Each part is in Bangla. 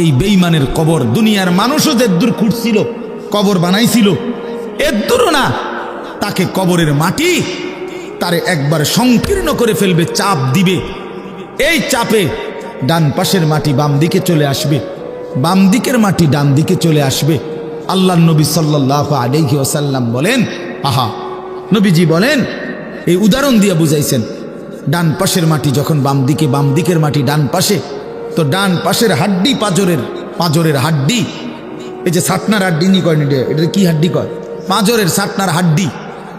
এই বেঈমানের কবর দুনিয়ার মানুষও যেদূর খুঁড়ছিল, কবর বানাইছিল, এদূরও না, তাকে কবরের মাটি তারে একবার সংকীর্ণ করে ফেলবে, চাপ দিবে। এই চাপে ডান পাশের মাটি বাম দিকে চলে আসবে, বাম দিকের মাটি ডান দিকে চলে আসবে। আল্লাহর নবী সাল্লাল্লাহু আলাইহি ওয়াসাল্লাম বলেন, আহা, নবীজি বলেন, এই উদাহরণ দিয়ে বুঝাইছেন, ডান পাশের মাটি যখন বাম দিকে, বাম দিকের মাটি ডান পাশে, তো ডান পাশের হাড্ডি, পাঁজরের হাড্ডি, এই যে সাটনার হাড্ডি নি কয়, এটা কি হাড্ডি কয়, পাঁজরের সাটনার হাড্ডি,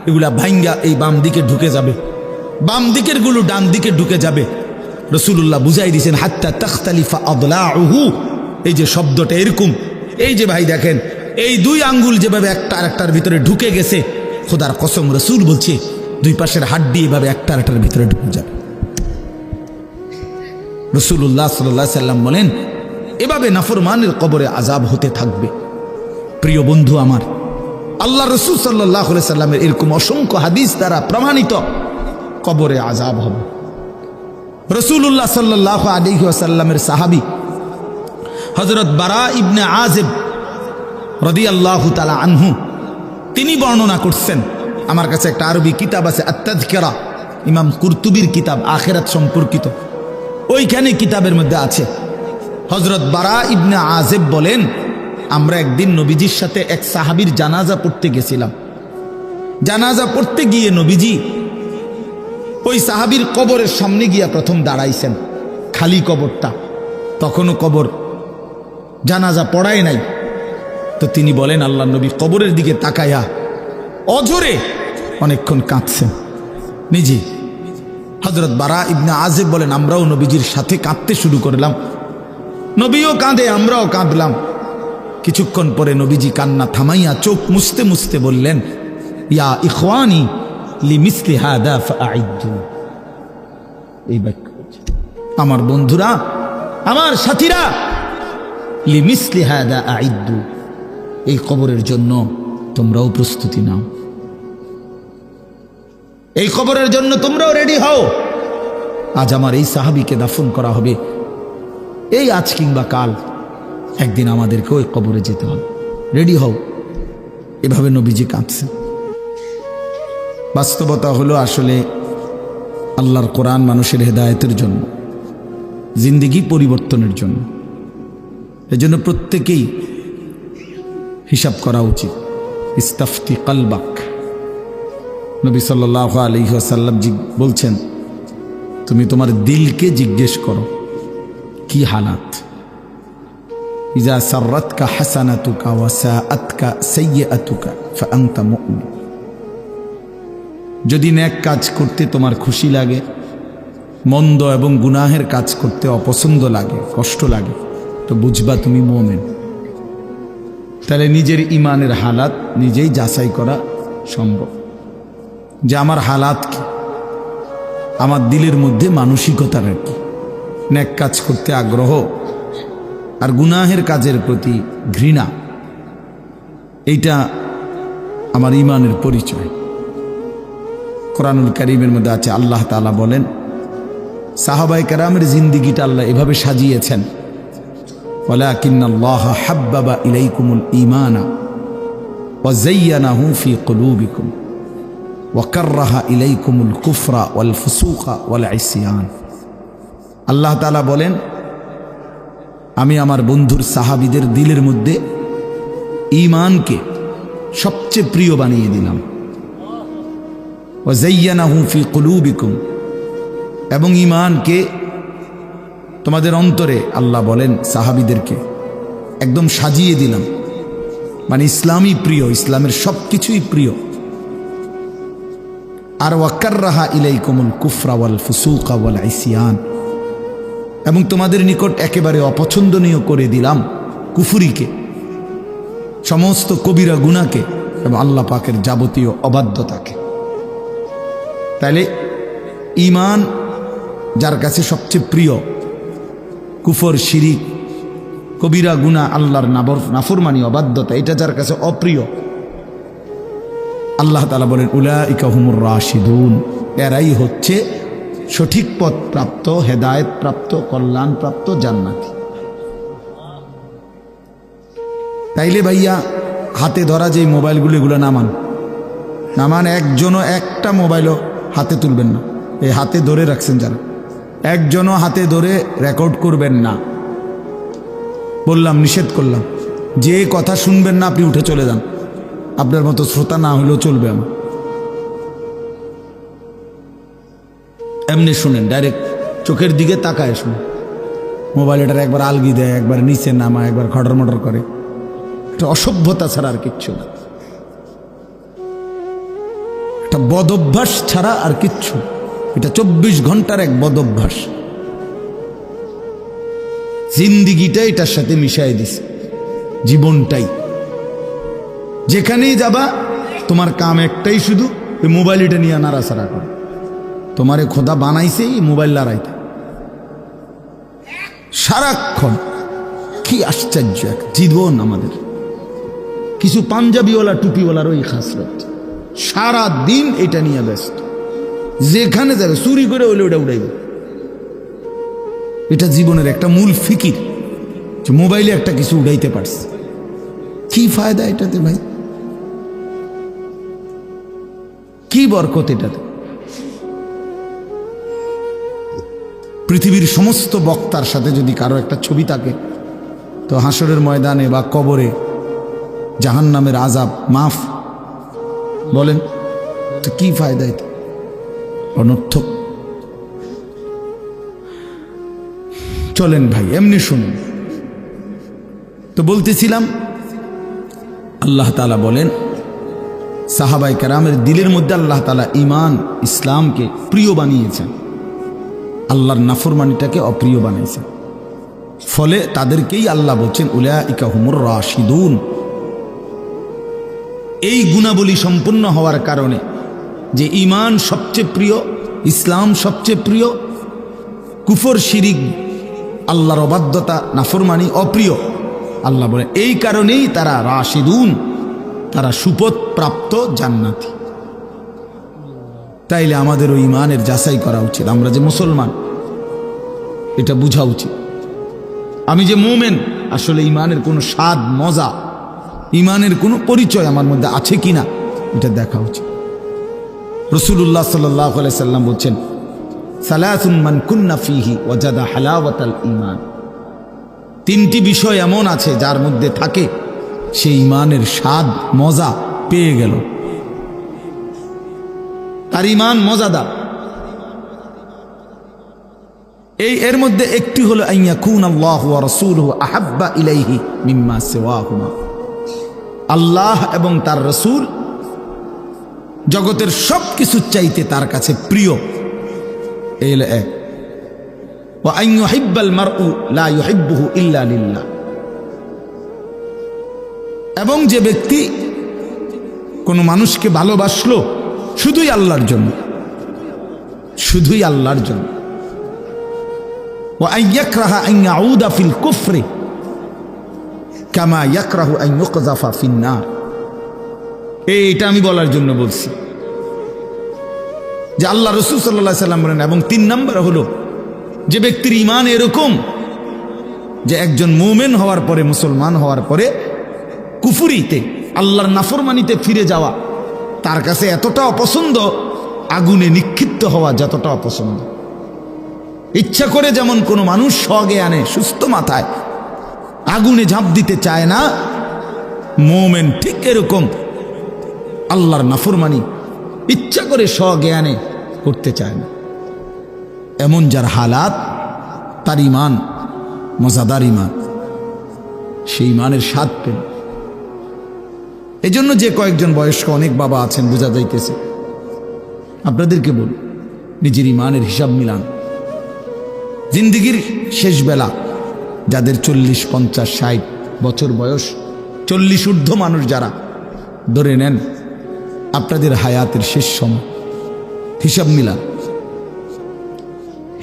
এগুলা ভাঙ্গা এই বাম দিকে ঢুকে যাবে, বাম দিকের গুলো ডান দিকে ঢুকে যাবে। রাসূলুল্লাহ বুঝাই দিয়েছেন, হাত্তা তাখতালিফা আদলাউহু, এই যে শব্দটা এরকম, এই যে ভাই দেখেন, এই দুই আঙ্গুল যেভাবে একটা আরেকটার ভিতরে ঢুকে গেছে, খোদার কসম রাসূল বলছে দুই পাশের হাড্ডি এভাবে একটা আরেকটার ভিতরে ঢুকে যাবে। রাসূলুল্লাহ সাল্লাল্লাহু আলাইহি সাল্লাম বলেন, এভাবে নাফরমানের কবরে আযাব হতে থাকবে। প্রিয় বন্ধু আমার, আল্লাহ রাসূল সাল্লাল্লাহু আলাইহি সাল্লামের এরকম অসংখ্য হাদিস দ্বারা প্রমাণিত কবরে আযাব হবে। রাসূলুল্লাহ সাল্লাল্লাহু আলাইহি ওয়াসাল্লামের সাহাবী হযরত বারা ইবনে আযিব রাদিয়াল্লাহু তাআলা আনহু, তিনি বর্ণনা করছেন, আমার কাছে একটা আরবি কিতাব আছে আত-তাযকিরা, ইমাম কুরতুবীর কিতাব, আখিরাত সম্পর্কিত, ওইখানে কিতাবের মধ্যে আছে, হযরত বারা ইবনে আযিব বলেন, আমরা একদিন নবীজির সাথে এক সাহাবীর জানাজা পড়তে গেছিলাম। জানাজা পড়তে গিয়ে নবীজি ওই সাহাবীর কবরের সামনে গিয়া প্রথম দাঁড়াইছেন, খালি কবরটা, তখনও কবর জানাজা পড়ায় নাই। তো তিনি বলেন, আল্লাহ নবী কবরের দিকে তাকায়া অঝরে অনেকক্ষণ কাঁদছেন নিজে। হযরত বারা ইবনে আযিব বলেন, আমরাও নবীজির সাথে কাঁদতে শুরু করলাম, নবীও কাঁদে, আমরাও কাঁদলাম। কিছুক্ষণ পরে নবীজি কান্না থামাইয়া চোখ মুছতে মুছতে বললেন, ইয়া ইখওয়ানি লিমিসলি হাদা ফাআইদ্দু, এই বাক্য, আমার বন্ধুরা, আমার সাথীরা, লিমিসলি হাদা আইদ্দু, এই কবরের জন্য তোমরাও প্রস্তুতি নাও, এই কবরের জন্য তোমরাও রেডি হও। আজ আমার এই সাহাবীকে দাফন করা হবে, এই আজ কিংবা কাল একদিন আমাদেরকে ওই কবরে যেতে হবে, রেডি হও। এভাবে নবীজি কাঁদছেন। বাস্তবতা হলো, আসলে আল্লাহর কোরআন মানুষের হেদায়েতের জন্য, জিন্দেগি পরিবর্তনের জন্য। এজন্য প্রত্যেকেই হিসাব করা উচিত। ইস্তাফতি কলবাক, নবী সাল্লাল্লাহু আলাইহি ওয়াসাল্লাম বলছেন, তুমি তোমার দিলকে জিজ্ঞেস করো কি হালাত। ইজা সাররাতকা হাসানাতুকা ওয়া সাআতকা সাইয়্যাতুকা ফাআনতা মুমিন, যদি নেক কাজ করতে তোমার খুশি লাগে, মন্দ এবং গুনাহের কাজ করতে অপছন্দ লাগে, কষ্ট লাগে, তো বুঝবা তুমি মুমিন। তাহলে নিজের ইমানের হালাত নিজেই যাচাই করা সম্ভব, যে আমার হালাত কি, আমার দিলের মধ্যে মানসিকতা কি, নেক কাজ করতে আগ্রহ আর গুনাহের কাজের প্রতি ঘৃণা, এইটা আমার ইমানের পরিচয়। কোরআনুল কারীমের মধ্যে আছে, আল্লাহ তাআলা বলেন, সাহাবায়ে কেরামের জিন্দেগিটা আল্লাহ এভাবে সাজিয়েছেন, ওয়ালাকিন্নাল্লাহা হাব্বাবা ইলাইকুমুল ঈমানা ওয়া যায়্যানাহু ফি কুলুবিকুম ওয়া কাররাহা ইলাইকুমুল কুফরা ওয়াল ফুসুকা ওয়াল ইসয়ান। আল্লাহ তাআলা বলেন, আমি আমার বন্ধুর সাহাবীদের দিলের মধ্যে ঈমানকে সবচেয়ে প্রিয় বানিয়ে দিলাম, ওয়া যায়্যানাহু ফি কুলুবিকুম, এবং ঈমানকে তোমাদের অন্তরে, আল্লাহ বলেন সাহাবীদেরকে একদম সাজিয়ে দিলাম, মানে ইসলামই প্রিয়, ইসলামের সব কিছুই প্রিয়। আর ওয়া কাররাহা ইলাইকুমুল কুফরা ওয়াল ফুসুকা ওয়াল ইসয়ান, এবং তোমাদের নিকট একেবারে অপছন্দনীয় করে দিলাম কুফরিকে, সমস্ত কবিরা গুনাহকে এবং আল্লাহ পাকের যাবতীয় অবাধ্যতাকে। তাইলে ঈমান যার কাছে সবচেয়ে প্রিয়, কুফর, শিরিক, কবিরা গুনাহ, আল্লাহর নাফরমানি, অবাধ্যতা, এটা যার কাছে অপ্রিয়, আল্লাহ তাআলা বলেন, উলাইকা হুমুর রাশিদুন, এরাই হচ্ছে সঠিক পথ প্রাপ্ত, হেদায়েত প্রাপ্ত, কল্যাণ প্রাপ্ত, জান্নাতি। তাইলে ভাইয়া হাতে ধরা যে মোবাইলগুলো এগুলো নামান, একজনও একটা মোবাইলও হাতে তুলবেন না। এই হাতে ধরে রাখছেন যারা, একজনও হাতে ধরে রেকর্ড করবেন না। বললাম, নিষেধ করলাম, যে কথা শুনবেন না আপনি উঠে চলে যান। আপনার মতো শ্রোতা না হলেও চলবে। আমার এমনি শুনেন, ডাইরেক্ট চোখের দিকে তাকায় শুনুন। মোবাইলটার একবার আলগি দেয়, একবার নিচে নামায়, একবার খটর মটর করে। এটা অসভ্যতা ছাড়া আর কিচ্ছু না, একটা বদ অভ্যাস ছাড়া আর কিচ্ছু। এটা 24 ঘন্টার এক বদ অভ্যাস। জিন্দিগিটা এটার সাথে মিশাই দিছে, জীবনটাই। যেখানেই যাবা তোমার কাম একটাই, শুধু ওই মোবাইল এটা নিয়ে নাড়াচাড়া করে। তোমারে খোদা বানাইছে এই মোবাইল লড়াইতে সারাক্ষণ। কি আশ্চর্য এক জীবন আমাদের। কিছু পাঞ্জাবিওয়ালা টুপিওয়ালার ওই খাসরত, সারা দিন এটা নিয়ে ব্যস্ত। যেখানে যাবে চুরি করে হইলে ওটা উড়াইবে। এটা জীবনের একটা মূল ফিকির, যে মোবাইলে একটা কিছু উড়াইতে পারছে। কি ফায়দা এটাতে ভাই? কি বরকত এটাতে? পৃথিবীর সমস্ত বক্তার সাথে যদি কারো একটা ছবি থাকে, তো হাসরের ময়দানে বা কবরে জাহান্নামের আযাব মাফ। বলেন তো কি ফায়দা? এটা অনর্থক। চলেন ভাই এমনি শুনুন। তো বলতেছিলাম, আল্লাহ তাআলা বলেন, সাহাবায়ে কেরামের দিলের মধ্যে আল্লাহ তাআলা ঈমান ইসলামকে প্রিয় বানিয়েছেন, আল্লাহর নাফরমানিটাকে অপ্রিয় বানাইছেন। ফলে তাদেরকেই আল্লাহ বলছেন উলাইকা হুমুর রাশিদুন। এই গুণাবলী সম্পন্ন হওয়ার কারণে যে ঈমান সবচেয়ে প্রিয়, ইসলাম সবচেয়ে প্রিয়, কুফর শিরিক আল্লাহর অবাধ্যতা নাফরমানি অপ্রিয়। আল্লাহ বলে এই কারণেই তারা রাশিদুন, তারা সুপথ প্রাপ্ত জান্নাতি। তাইলে আমাদের ওই ঈমানের যাচাই করা উচিত। আমরা যে মুসলমান এটা বোঝা উচিত। আমি যে মুমিন, আসলে ঈমানের কোনো স্বাদ মজা, ঈমানের কোনো পরিচয় আমার মধ্যে আছে কিনা এটা দেখা উচিত। রাসূলুল্লাহ সাল্লাল্লাহু আলাইহি সাল্লাম বলছেন, সালাসুন মান কুন্না ফীহি ওয়াজাদা হালাওয়াতাল ঈমান। তিনটি বিষয় এমন আছে যার মধ্যে থাকে সেই ঈমানের স্বাদ মজা পেয়ে গেল, তার ঈমান মজাদার। এর মধ্যে একটি হলো আইয়াকুনাল্লাহু ওয়া রাসূলুহু আহাব্বা ইলাইহি মিম্মা সিওয়াহুমা। আল্লাহ এবং তার রাসূল জগতের সব কিছু চাইতে তার কাছে প্রিয়। এই হলো এক। ওয়া আন ইউহিব্বাল মারউ লা ইউহিব্বুহু ইল্লা লিল্লাহ। এবং যে ব্যক্তি কোনো মানুষকে ভালোবাসলো শুধুই আল্লাহর জন্য, শুধুই আল্লাহর জন্য। ওয়া আন ইয়াকরাহা আন ইয়াউদা ফিল কুফরি কামা ইয়াকরাহু আন ইউকযাফা ফিন নার। এইটা আমি বলার জন্য বলছি যে আল্লাহ রাসূল সাল্লাল্লাহু আলাইহি সাল্লাম বলেন। এবং 3 নম্বর হলো যে ব্যক্তির ঈমান এরকম যে একজন মুমিন হওয়ার পরে, মুসলমান হওয়ার পরে কুফরিতে আল্লাহর নাফরমানিতে ফিরে যাওয়া তার কাছে এতটা অপছন্দ, আগুনে নিক্ষিপ্ত হওয়া যতটা অপছন্দ। ইচ্ছা করে যেমন কোনো মানুষ সজ্ঞানে সুস্থ মাথায় আগুনে ঝাঁপ দিতে চায় না, মুমিন ঠিক এরকম আল্লাহর নাফরমানি ইচ্ছা করে সজ্ঞানে করতে চায় না। এমন যার হালাত, তার ঈমান মজাদার ঈমান, সেই ঈমানের স্বাদ পেন। এজন্য যে কয়েকজন বয়স্ক অনেক বাবা আছেন, বোঝা যাইতেছে, আপনাদেরকে বল, নিজের ঈমানের হিসাব মিলান। জিন্দিগির শেষ বেলা যাদের 40, 50, 60 বছর বয়স, 40 ঊর্ধ্ব মানুষ যারা, ধরে নেন আপনাদের হায়াতের শেষ সময়, হিসাব মিলান।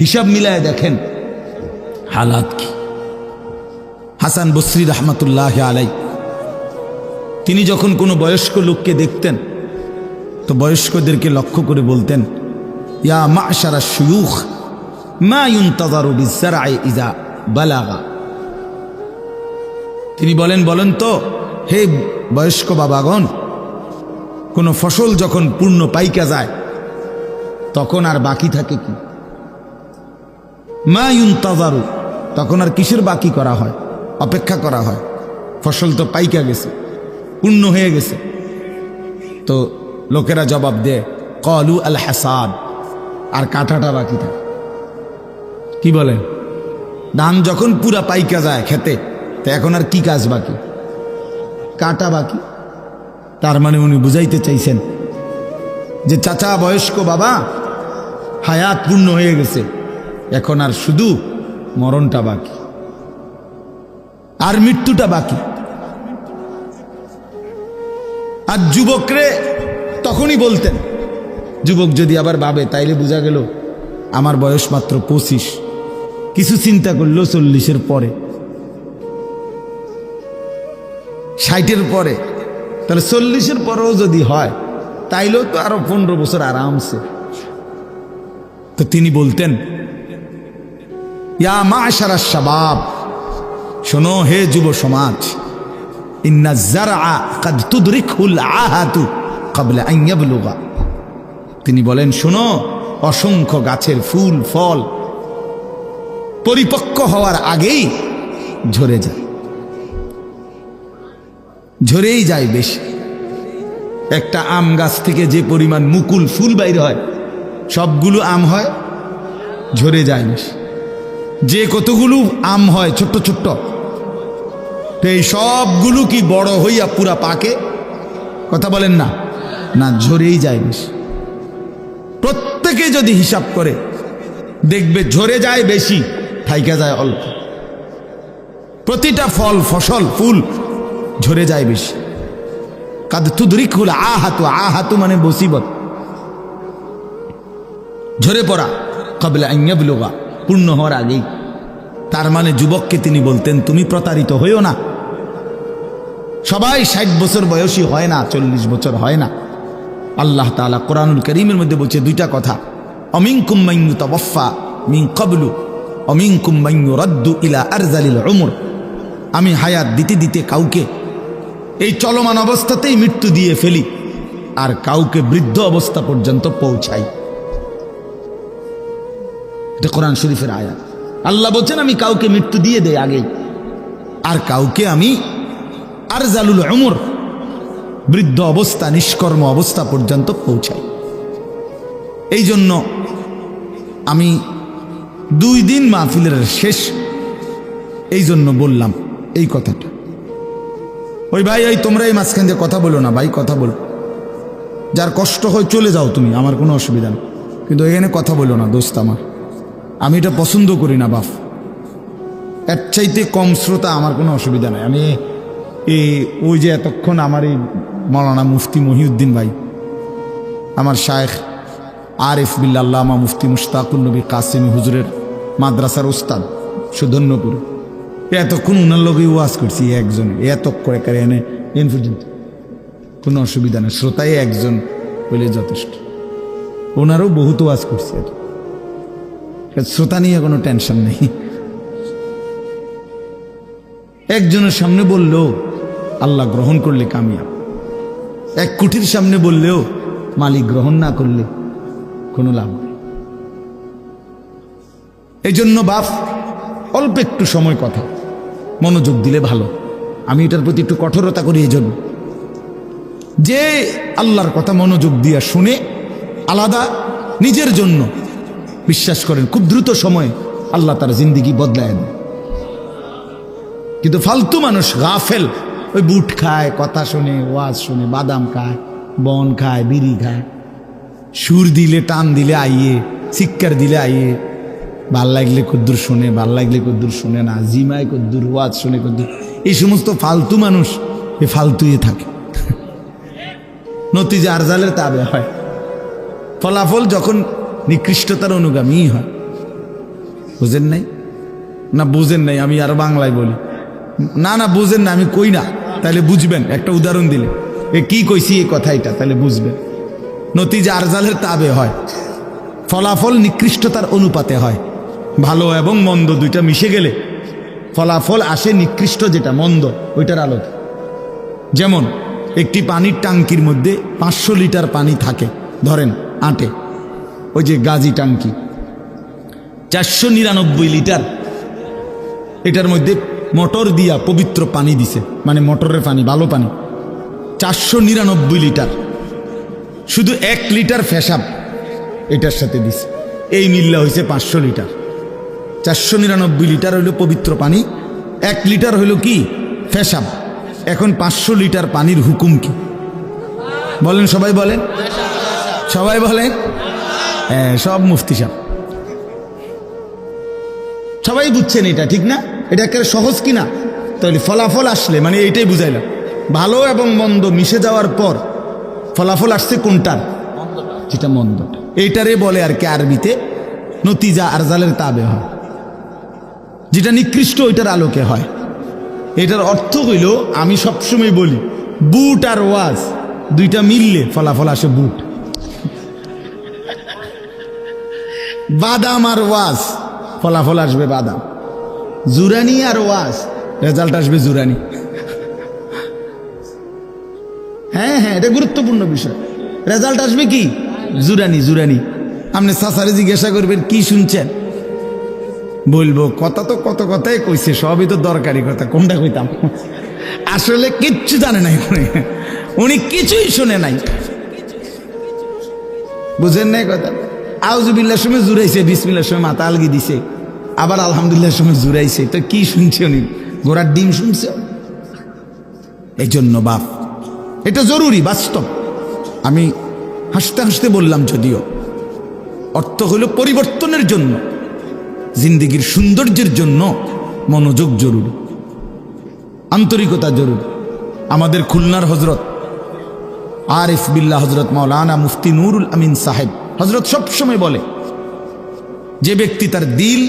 হিসাব মিলায় দেখেন হালাত কি। হাসান বসরি রহমতুল্লাহ আলাই তিনি যখন কোনো বয়স্ক লোককে দেখতেন, তো বয়স্কদেরকে লক্ষ্য করে বলতেন, ইয়া মা'শারা শুয়ুখ মা ইউনতাযারু বিজ-যার'i ইযা বালাগা। তিনি বলেন তো হে বয়স্ক বাবাগণ, কোনো ফসল যখন পূর্ণ পাইকা যায় তখন আর বাকি থাকে কি? মা ইউনতাযারু, তখন আর কিসের বাকি করা হয়? অপেক্ষা করা হয়। ফসল তো পাইকা গেছে, পূর্ণ হয়ে গেছে। তো লোকেরা জবাব দেয়, ক্বালু আল হাসাদ, আর কাটাটা বাকি থাকে। কি বলেন? ধান যখন পুরা পাইকা যায় খেতে, তো এখন আর কি কাজ বাকি? কাটা বাকি। তার মানে উনি বুঝাইতে চাইছেন যে চাচা, বয়স্ক বাবা, হায়াত পূর্ণ হয়ে গেছে, এখন আর শুধু মরণটা বাকি, আর মৃত্যুটা বাকি। আর যুবকরে তখনই বলতেন, যুবক যদি আবার ভাবে তাইলে বোঝা গেল আমার বয়স মাত্র 25, কিছু চিন্তা করলো 40-এর পরে, 60-এর পরে, তাহলে 40-এর পরেও যদি হয় তাইলেও তো আরো 15 বছর আরামসে। তো তিনি বলতেন, ইয়া মাশারা শাবাব, শোনো হে যুব সমাজ, ইন্না যারআ কাদ তুদরিকুল আহাতু ক্বাবলা আন ইয়াবলুগা। তিনি বলেন, শোনো, অসংখ্য গাছের ফুল ফল পরিপক্ক হওয়ার আগেই ঝরে যায়, ঝরেই যায় বেশি। একটা আম গাছ থেকে যে পরিমাণ মুকুল ফুল বাইর হয়, সবগুলো আম হয়, ঝরে যায় বেশি। যে কতগুলো আম হয় ছোট্ট ছোট্ট, তো এই সবগুলো কি বড় হইয়া পুরা পাকে? কথা বলেন না, না, ঝরেই যায় বেশি। প্রত্যেকে যদি হিসাব করে দেখবে ঝরে যায় বেশি, থাইকা যায় অল্প। প্রতিটা ফল, ফসল, ফুল ঝরে যায় বেশি। কাদ তুদরিকুল আহাতু, আহাতু মানে মুসিবত, ঝরে পড়া, ক্বাবলা আন ইয়াবলুগা, পূর্ণ হওয়ার আগেই। তার মানে যুবককে তিনি বলতেন, তুমি প্রতারিত হইও না। সবাই 60 বছর বয়সী হয় না, 40 বছর হয় না। আল্লাহ তাআলা কোরআনুল কারীমের মধ্যে বলছে দুইটা কথা, অমিনকুম মান ইউতাওয়াফা মিন ক্বাবলু অমিনকুম মান ইউরাদ্দু ইলা আরযালিল উমর। আমি হায়াত দিতে দিতে কাউকে এই চলমান অবস্থাতেই মৃত্যু দিয়ে ফেলি, আর কাউকে বৃদ্ধ অবস্থা পর্যন্ত পৌঁছাই। এটা কোরআন শরীফের আয়াত। আল্লাহ বলছেন আমি কাউকে মৃত্যু দিয়ে দেই আগেই, আর কাউকে আমি আরযালুল উমর, বৃদ্ধ অবস্থা, নিষ্কর্ম অবস্থা পর্যন্ত পৌঁছাই। এই জন্য আমি 2 দিন মাহফিলের শেষ, এই জন্য বললাম এই কথাটা। ওই ভাই, এই তোমরা এই মাঝখান দিয়ে কথা বলো না ভাই, কথা বলো। যার কষ্ট হয় চলে যাও তুমি, আমার কোনো অসুবিধা নেই, কিন্তু এখানে কথা বলো না দোস্ত আমার। আমি এটা পছন্দ করি না বাপ। এর চাইতে কম শ্রোতা আমার কোনো অসুবিধা নেই। আমি ওই যে এতক্ষণ আমার এই মৌলানা মুফতি মহিউদ্দিন ভাই, আমার শায়েখ আরিফ বিল্লাহ আল্লামা মুফতি মুশতাকুন নবী কাসেমি হুজুরের মাদ্রাসার উস্তাদ সুধন্যপুর, এতক্ষণ উনার লোকেই ওয়াজ করছি একজনে, এত করে এনে এন পর্যন্ত কোনো অসুবিধা নেই। শ্রোতাই একজন বলে যথেষ্ট। ওনারও বহুত ওয়াজ করছি, শ্রোতা নিয়ে কোনো টেনশন নেই। একজনের সামনে বললেও আল্লাহ গ্রহণ করলে কামিয়াব, 1 কোটির সামনে বললেও মালিক গ্রহণ না করলে কোনো লাভ নেই। এই জন্য বাপ, অল্প একটু সময় কথা মনোযোগ দিলে ভালো। আমি এটার প্রতি একটু কঠোরতা করি, এই জন্য যে আল্লাহর কথা মনোযোগ দিয়া শুনে আলাদা নিজের জন্য, বিশ্বাস করেন খুব দ্রুত সময়ে আল্লাহ তার জিন্দিগি বদলায় দেয়। কিন্তু ফালতু মানুষ গাফেল, ওই বুট খায়, কথা শুনে, ওয়াজ শুনে, বাদাম খায়, বন খায়, বিড়ি খায়, সুর দিলে টান দিলে আইয়ে, শিক্ষার দিলে আইয়ে, ভাল লাগলে কদ্দুর শুনে, ভাল লাগলে কদ্দুর শুনে না, জিমায় কদ্দুর, ওয়াজ শুনে কদ্দুর। এই সমস্ত ফালতু মানুষ এ ফালতুই থাকে, নতিজা আরজালের তাবে হয়, ফলাফল যখন নিকৃষ্টতার অনুগামী হয়। বুঝেন নাই? না বুঝেন নাই, আমি আর বাংলায় বলি। না না বুঝেন না, আমি কই না, তাহলে বুঝবেন। একটা উদাহরণ দিলে এ কি কইছি এই কথাইটা, তাহলে বুঝবেন। নতিজা আরজালের তাবে হয়, ফলাফল নিকৃষ্টতার অনুপাতে হয়। ভালো এবং মন্দ দুইটা মিশে গেলে ফলাফল আসে নিকৃষ্ট, যেটা মন্দ ওইটার আলোতে। যেমন একটি পানির ট্যাঙ্কির মধ্যে 500 লিটার পানি থাকে, ধরেন আটে, ওই যে গাজী ট্যাঙ্কি 499 লিটার, এটার মধ্যে মোটর দিয়া পবিত্র পানি দিছে, মানে মোটরের পানি, ভালো পানি 499 লিটার। শুধু 1 লিটার ফেসাব এটার সাথে দিছে, এই মিল্লা হয়েছে 500 লিটার। 499 লিটার হইল পবিত্র পানি, 1 লিটার হইল কি ফেসাব। এখন 500 লিটার পানির হুকুম কি বলেন? সবাই বলেন, সবাই বলেন। হ্যাঁ, সব মুফতি সাহেব সবাই বুঝছেন এটা, ঠিক না? এটা একেবারে সহজ কিনা? তাহলে ফলাফল আসলে মানে এইটাই বুঝাইলাম, ভালো এবং মন্দ মিশে যাওয়ার পর ফলাফল আসছে কোনটার? যেটা মন্দ, এইটারে বলে আর কি আরবিতে নতিজা আরজালের তাবে হয়, যেটা নিকৃষ্ট ওইটার আলোকে হয়। এটার অর্থ হইল, আমি সবসময় বলি, বুট আর ওয়াজ দুইটা মিললে ফলাফল আসে বুট, বাদাম আর ওয়াজ ফলাফল আসবে বাদাম, জুরানি আর ওয়াজ রেজাল্ট আসবে জুরানি। হ্যাঁ হ্যাঁ, এটা গুরুত্বপূর্ণ বিষয়, রেজাল্ট আসবে কি জুরানি। জুরানি আপনি সাসারে জিজ্ঞাসা করবেন কি শুনছেন, বলবো কথা তো কত কথাই কইছে, সবই তো দরকারি কথা, কোনটা কইতাম? আসলে কিচ্ছু জানে নাই উনি, কিছুই শুনে নাই, বুঝেন নাই কথা। আউযুবিল্লাহর সময় জুড়াইছে, বিসমিল্লাহর সময় মাথা আলগি দিছে, আবার আলহামদুলিল্লাহর সময় জুড়াইছে, তো কি শুনছে উনি? ঘোড়ার ডিম শুনছে। এই জন্য বাপ, এটা জরুরি, বাস্তব। আমি হাসতে হাসতে বললাম, যদিও অর্থ হলো পরিবর্তনের জন্য, জিন্দেগির সৌন্দর্যের জন্য মনোযোগ জরুরি, আন্তরিকতা জরুরি। আমাদের খুলনার হজরত আরিফ বিল্লাহ হজরত মাওলানা মুফতি নুরুল আমিন সাহেব হজরত সবসময় বলে, যে ব্যক্তি তার দিল,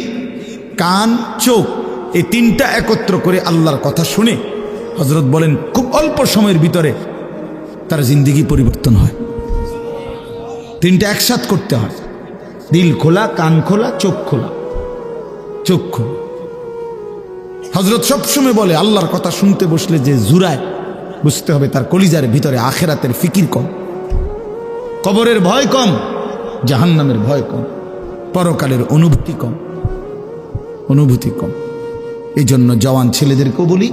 কান, চোখ এই তিনটা একত্র করে আল্লাহর কথা শুনে, হজরত বলেন খুব অল্প সময়ের ভিতরে তার জিন্দেগি পরিবর্তন হয়। তিনটা একসাথ করতে হয়, দিল খোলা, কান খোলা, চোখ খোলা। চোখ খোলা। হজরত সবসময় বলে, আল্লাহর কথা শুনতে বসলে যে জুরায়, বুঝতে হবে তার কলিজার ভিতরে আখেরাতের ফিকির কম, কবরের ভয় কম, জাহান্নামের ভয় কম, পরকালের অনুভূতি কম, অনুভূতি কম। এই জন্য জওয়ান ছেলেদেরকেও বলি,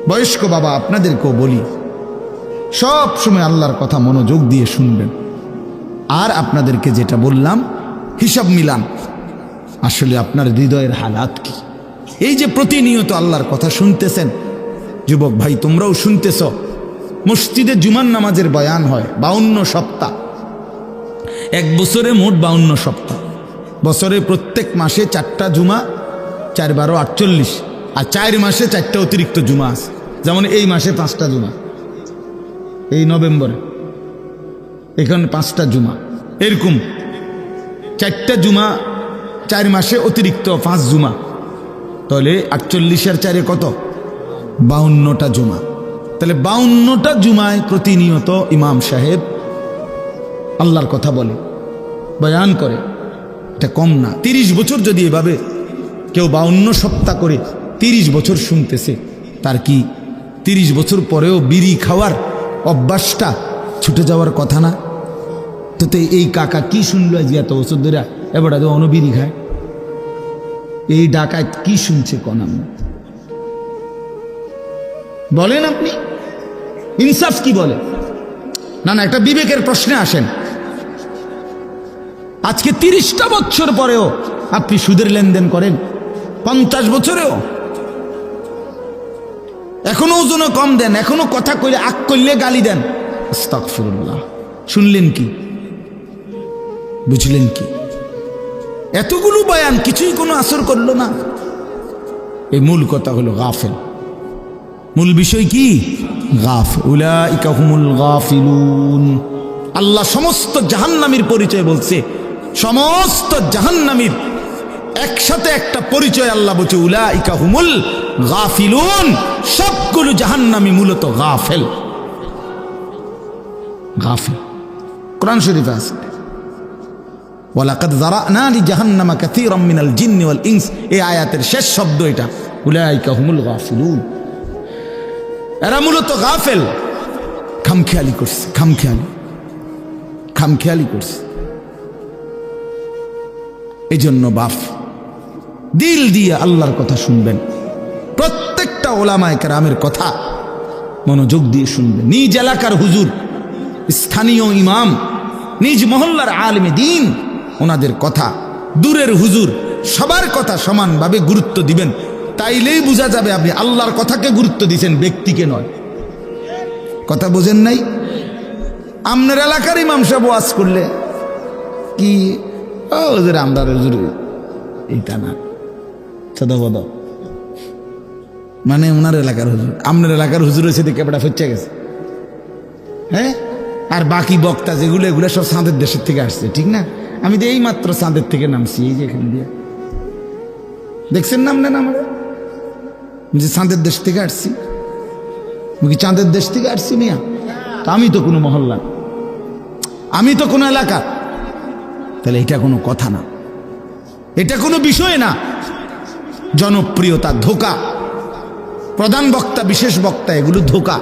বয়স্ক বাবা আপনাদেরকেও বলি, সব সময় আল্লাহর কথা মনোযোগ দিয়ে শুনবেন। আর আপনাদেরকে যেটা বললাম, হিসাব মিলান, আসলে আপনার হৃদয়ের হালাত কি। এই যে প্রতিনিয়ত আল্লাহর কথা শুনতেছেন, যুবক ভাই তোমরাও শুনতেছ, মসজিদে জুমার নামাজের বয়ান হয় 52 সপ্তাহ, এক বছরে মোট 52 সপ্তাহ, বছরে প্রত্যেক মাসে 4টা জুমা, 4 12 48, আর 4 মাসে 4টা অতিরিক্ত জুমা আছে। যেমন এই মাসে 5টা জুমা, এই নভেম্বরে এখানে 5টা জুমা, এরকম 4টা জুমা 4 মাসে অতিরিক্ত 5 জুমা, তাহলে 48 আর 4 কত? 52টা জুমা। তাহলে 52টা জুমায় প্রতিনিয়ত ইমাম সাহেব আল্লাহর কথা বলে, বয়ান করে, এটা কম না। 30 বছর যদি এভাবে কেউ 52 সপ্তাহ করে 30 বছর শুনতেছে, তার কি 30 বছর পরেও বিড়ি খাওয়ার অভ্যাসটা ছুটে যাওয়ার কথা না? তো এই কাকা কি শুনলো আজ এত বছর ধরে, এবার তো অনবিড়ি খায়, এই ডাকাত কি শুনছে কোন? বলেন আপনি, ইনসাফ কি বলে? না না, একটা বিবেকের প্রশ্নে আসেন। আজকে 30টা বছর পরেও আপনি সুদের লেনদেন করেন, 50 বছরেও এখনো ওজনও কম দেন, এখনো কথা কইলে আগ করলে গালি দেন। আস্তাগফিরুল্লাহ। শুনলেন কি? বুঝলেন কি? এতগুলো বয়ান কিছুই কোনো আসর করলো না। এই মূল কথা হলো গাফেল। মূল বিষয় কি? গাফিল। উলাইকা হুমুল গাফিলুন। আল্লাহ সমস্ত জাহান্নামীর পরিচয় বলছে, সমস্ত জাহান্নামীর একসাথে একটা পরিচয় আল্লাহ বলছে, উলাইকা হুমুল গাফিলুন। সবগুলো জাহান্নামী মূলত গাফেল। গাফেল কোরআন শরীফে আছে, ওয়ালাকাদ যারানা লিজাহান্নামা কাসীরাম মিনাল জিন্নি ওয়াল ইনস। এই আয়াতের শেষ শব্দ এটা, উলাইকা হুমুল গাফিলুন। এরা মূলত গাফেল, খামখেয়ালি করছে, খামখেয়ালি করছে। এই জন্য বাপ দিল দিয়ে আল্লাহর কথা শুনবেন, প্রত্যেকটা ওলামায়ে কেরামের কথা মনোযোগ দিয়ে শুনবেন। নিজ এলাকার হুজুর, স্থানীয় ইমাম, নিজ মহল্লার আলেমে দ্বীন, ওনাদের কথা, দূরের হুজুর, সবার কথা সমানভাবে গুরুত্ব দিবেন। তাইলেই বোঝা যাবে আপনি আল্লাহর কথাকে গুরুত্ব দিচ্ছেন, ব্যক্তিকে নয়। কথা বোঝেন নাই? আপনার এলাকার ইমাম সাহেব ওয়াজ করলে কি হুজুর, আমরা হুজুর এইটা না সদবদ, মানে ওনার এলাকার হুজুর, আপনার এলাকার হুজুর হয়েছে দেখে বেটা ফেচে গেছে। হ্যাঁ, আর বাকি বক্তা যেগুলো, এগুলো সব চাঁদের দেশের থেকে আসছে, ঠিক না? আমি তো এই মাত্র চাঁদের থেকে নামছি, এই যে এখান দিয়ে দেখছেন নাম নেন আমরা, যে চাঁদের দেশ থেকে আসছি। কি চাঁদের দেশ থেকে আসছি মিয়া? আমি তো কোনো মহল্লা, আমি তো কোনো এলাকা, তাহলে এটা কোনো কথা না, এটা কোনো বিষয় না। জনপ্রিয়তা ধোঁকা, প্রধান বক্তা, বিশেষ বক্তা, এগুলো ধোঁকা।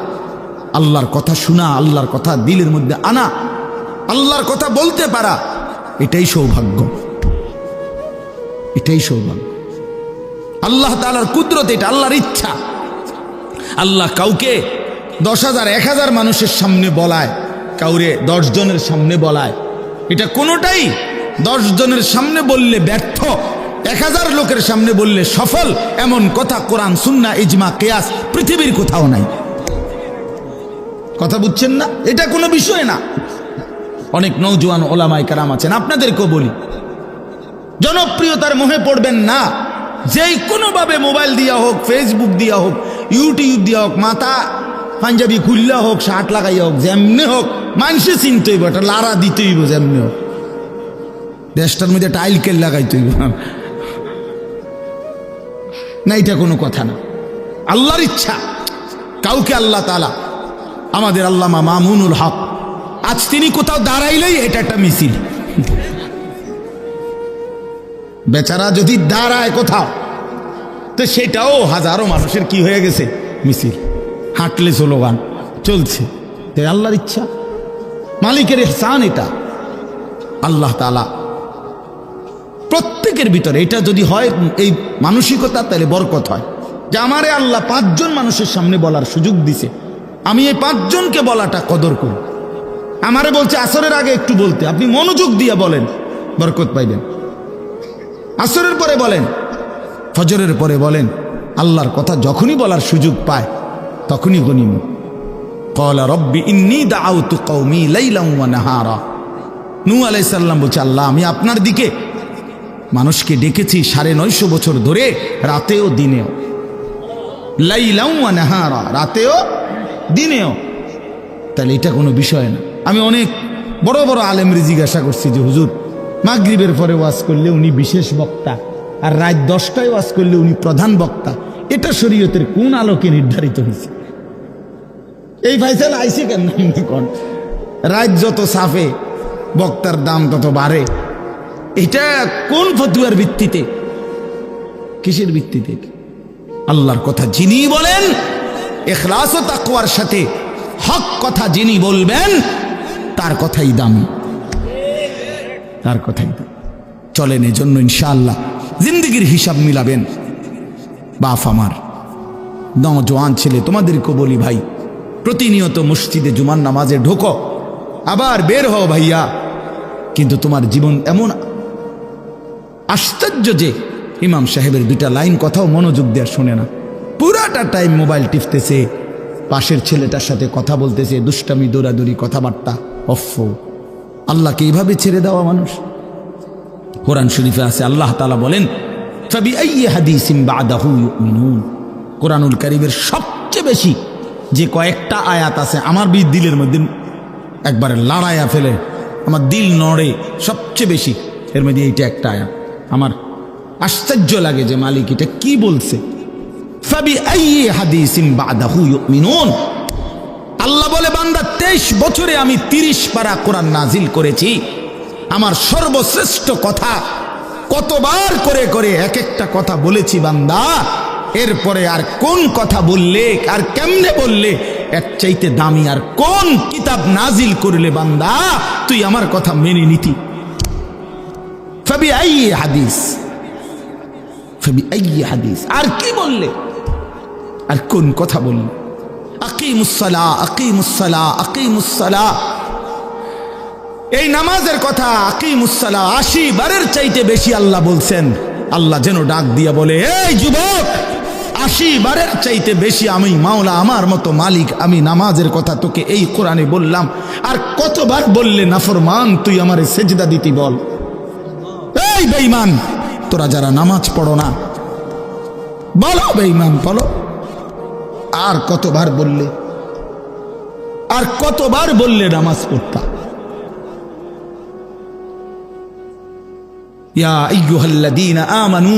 আল্লাহর কথা শোনা, আল্লাহর কথা দিলের মধ্যে আনা, আল্লাহর কথা বলতে পারা, এটাই সৌভাগ্য, এটাই সৌভাগ্য। আল্লাহ তাআলার কুদরত, এটা আল্লাহর ইচ্ছা। আল্লাহ কাউকে 10,000 1,000 মানুষের সামনে বলায়, কাউরে 10 জনের সামনে বলায়, এটা কোনোটাই 10 জনের সামনে বললে ব্যর্থ, 1000 লোকের সামনে বললে সফল, এমন কথা কোরআন, সুন্নাহ, ইজমা, কিয়াস পৃথিবীর কোথাও নাই। কথা বুঝছেন না? এটা কোনো বিষয় না। অনেক নওজোয়ান ওলামায়ে কেরাম আছেন, আপনাদেরকেও বলি, জনপ্রিয়তার মোহে পড়বেন না। যেই কোনোভাবে মোবাইল দিয়া হোক, ফেসবুক দিয়া হোক, ইউটিউব দিয়া হোক, মাথা পাঞ্জাবি খুললা হোক, শার্ট লাগাইয়া হোক, যেমনি হোক মানুষে চিনতে হইব, এটা লারা দিতে হইব, যেমনি হোক দেশটার মধ্যে টাইল কেল লাগাইতে হইব না, এটা কোনো কথা না। আল্লাহর ইচ্ছা, কাউকে আল্লাহ তাআলা, আমাদের আল্লামা মামুনুল হক, আজ তিনি কোথাও দাঁড়াইলেই এটা একটা মিছিল। বেচারা যদি দাঁড়ায় কোথাও, তো সেটাও হাজারো মানুষের কি হয়ে গেছে, মিছিল, হাঁটলে স্লোগান চলছে। আল্লাহর ইচ্ছা, মালিকের ইহসান এটা। আল্লাহ তাআলা প্রত্যেকের ভিতরে এটা যদি হয়, এই মানসিকতা, তাহলে বরকত হয়। যে আমারে আল্লাহ 5 জন মানুষের সামনে বলার সুযোগ দিছে, আমি এই 5 জনকে বলাটা কদর করি। আমারে বলছে আসরের আগে একটু বলতে, আপনি মনোযোগ দিয়ে বলেন, বরকত পাইবেন। আসরের পরে বলেন, ফজরের পরে বলেন, আল্লাহর কথা যখনই বলার সুযোগ পায় তখনই গনিমত। ক্বালা রব্বি ইন্নী দাআউতু কওমি লাইলান ওয়া নাহারা। নূহ আলাইহিস সালাম বলছে, আল্লাহ আমি আপনার দিকে মানুষকে ডেকেছি 950 বছর ধরে, রাতেও দিনেও। লাইলান ওয়া নাহারা, রাতেও দিনেও। তাহলে এটা কোনো বিষয় না। আমি অনেক বড় বড় আলেমরে জিজ্ঞাসা করছি যে হুজুর, মাগরিবের পরে ওয়াজ করলে উনি বিশেষ বক্তা, আর রাত 10টায় ওয়াজ করলে উনি প্রধান বক্তা, এটা শরীয়তের কোন আলোকে নির্ধারিত হয়েছে? এই ফাইসালা আইসে কেন? রাত যত সাফে বক্তার দাম তত বাড়ে, এটা কোন ফতুয়ার ভিত্তিতে, কিসের ভিত্তিতে? আল্লাহর কথা যিনি বলেন ইখলাস ও তাকওয়ার সাথে, হক কথা যিনি বলবেন তার কথাই দামি, তার কথাই দামি। চলেন এজন্য ইনশাআল্লাহ জিন্দেগির হিসাব মিলাবেন। বাপ আমার, নওজোয়ান ছেলে, তোমাদেরকে বলি ভাই, প্রতিনিয়ত মসজিদে জুমার নামাজে ঢোকো, আবার বের হও ভাইয়া, কিন্তু তোমার জীবন এমন আশ্চর্য যে ইমাম সাহেবের 2টা লাইন কথাও মনোযোগ দেওয়া শোনে না, পুরাটা টাইম মোবাইল টিপতেছে, পাশের ছেলেটার সাথে কথা বলতেছে, দুষ্টামি, দৌড়াদৌড়ি, কথাবার্তা। আল্লাহকে এইভাবে ছেড়ে দেওয়া মানুষ? কোরআন শরীফে আছে, আল্লাহ তাআলা বলেন ফাবিআইয়ি হাদিসিন বাদাহু ইউমিনুন। কোরআনুল কারীমের সবচেয়ে বেশি যে কয়েকটা আয়াত আছে, আমার দিলের মধ্যে একবারে লড়াইয়া ফেলে, আমার দিল নড়ে সবচেয়ে বেশি, এর মধ্যে এইটা একটা আয়াত। আমার আশ্চর্য লাগে যে মালিক এটা কি বলছে, ফাবিআইয়ি হাদিসিন বাদাহু ইউমিনুন। আল্লাহ বলে, বান্দা 23 বছরে আমি 30 পারা কোরআন নাজিল করেছি, আমার সর্বশ্রেষ্ঠ কথা কতবার করে করে এক একটা কথা বলেছি বান্দা, এরপরে আর কোন কথা বললে আর কেমনে বললে এর চাইতে দামি আর কোন কিতাব নাজিল করলে বান্দা তুই আমার কথা মেনে নিতি? ফাবিআই হাদিস, ফাবিআই হাদিস, আর কি বললে, আর কোন কথা বললে? আকিমুস সালাহ, আকিমুস সালাহ, আকিমুস সালাহ, এই নামাজের কথা আকিমুস সালাহ ৮০ বারের চাইতে বেশি আল্লাহ বলছেন। আল্লাহ যেন ডাক দিয়া বলে, এই যুবক, ৮০ বারের চাইতে বেশি আমি মাওলা, আমার মতো মালিক, আমি নামাজের কথা তোকে এই কোরআনে বললাম, আর কতবার বললে নাফরমান তুই আমারে সেজদা দিতি বল। এই বেঈমান, তোরা যারা নামাজ পড়ো না, বলো বেঈমান বলো, আর কতবার বললে, আর কতবার বললে নামাজ পড়তা? ইয়া আইয়ুহাল্লাযীনা আমানু,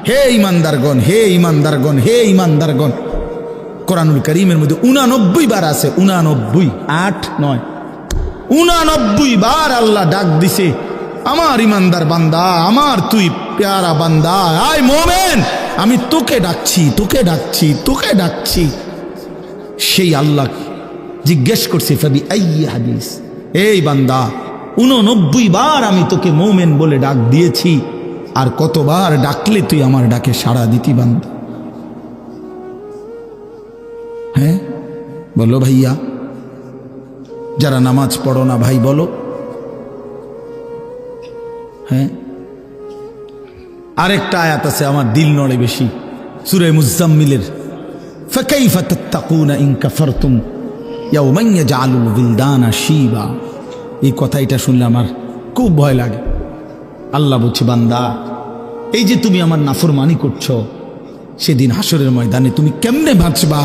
হে ঈমানদারগণ, হে ঈমানদারগণ, হে ঈমানদারগণ। কোরআনুল কারীমের মধ্যে 89 বার আছে, 89, 8, 9, 89 বার আল্লাহ ডাক দিছে, আমার ঈমানদার বান্দা, আমার তুই প্যারা বান্দা, আয় মোমেন, আমি তোকে ডাকছি, তোকে ডাকছি, তোকে ডাকছি। সেই আল্লাহ জিজ্ঞেস করছে, ফাবিআই হাদিস, এই বান্দা 89 বার আমি তোকে মোমেন বলে ডাক দিয়েছি, আর কতবার ডাকলে তুই আমার ডাকে সাড়া দিতি বান্দা? হ্যাঁ বলো ভাইয়া, যারা নামাজ পড়ো না ভাই বলো। হ্যাঁ, আরেকটা আয়াত আছে আমার দিল নড়ে বেশি, সূরা মুজাম্মিলের, ফাকাইফা তাত্তাকুনা ইন কাফারতুম ইয়াওমান ইয়াজআলুল বিলদানা শিবা। এই কথাটা শুনলে আমার খুব ভয় লাগে। আল্লাহ বলছে, বান্দা এই যে তুমি আমার নাফরমানি করছো, সেদিন হাসরের ময়দানে তুমি কেমনে বাঁচবা?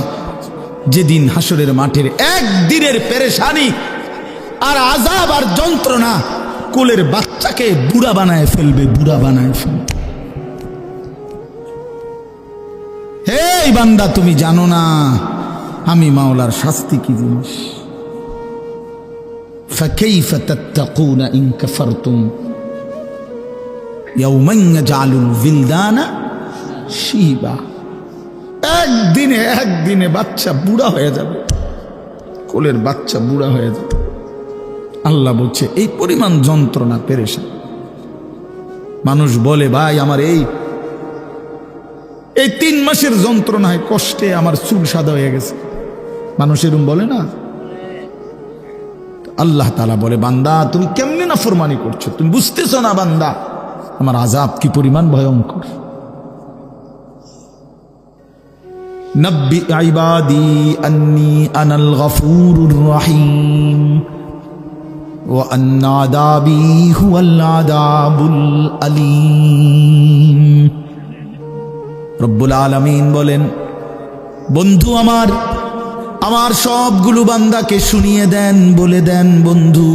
যেদিন হাসরের মাঠের একদিনের পেরেশানি আর আযাব আর যন্ত্রণা কোলের বাচ্চাকে বুড়া বানায় ফেলবে, বুড়া বানায় ফেলবে। হে বান্দা, তুমি জানো না আমি মাওলার শাস্তি কি জিনিস? ফাকাইফা তাত্তাকুনা ইন কাফারতুম ইয়াওমান ইয়াজআলুল বিলদানা শিবা। একদিনে বাচ্চা বুড়া হয়ে যাবে, কোলের বাচ্চা বুড়া হয়ে যাবে। আল্লাহ বলছে, এই পরিমাণ যন্ত্রণা পেরেশান। মানুষ বলে, ভাই আমার এই 3 মাসের যন্ত্রণায় কষ্টে আমার চুল সাদা হয়ে গেছে। মানুষ এরকম বলে না? আল্লাহ তাআলা বলে, বান্দা তুমি কেমনে নাফরমানি করছো? তুমি বুঝতেছো না বান্দা আমার আযাব কি পরিমাণ ভয়ঙ্কর। নব্বি ইবাদি আন্নী আনাল গফুরুর রহিম ওয়া আন্না আযাবি হুয়াল আযাবুল আলীম। রব্বুল আলামিন বলেন, বন্ধু আমার সবগুলো বান্দাকে শুনিয়ে দেন, বলে দেন, বন্ধু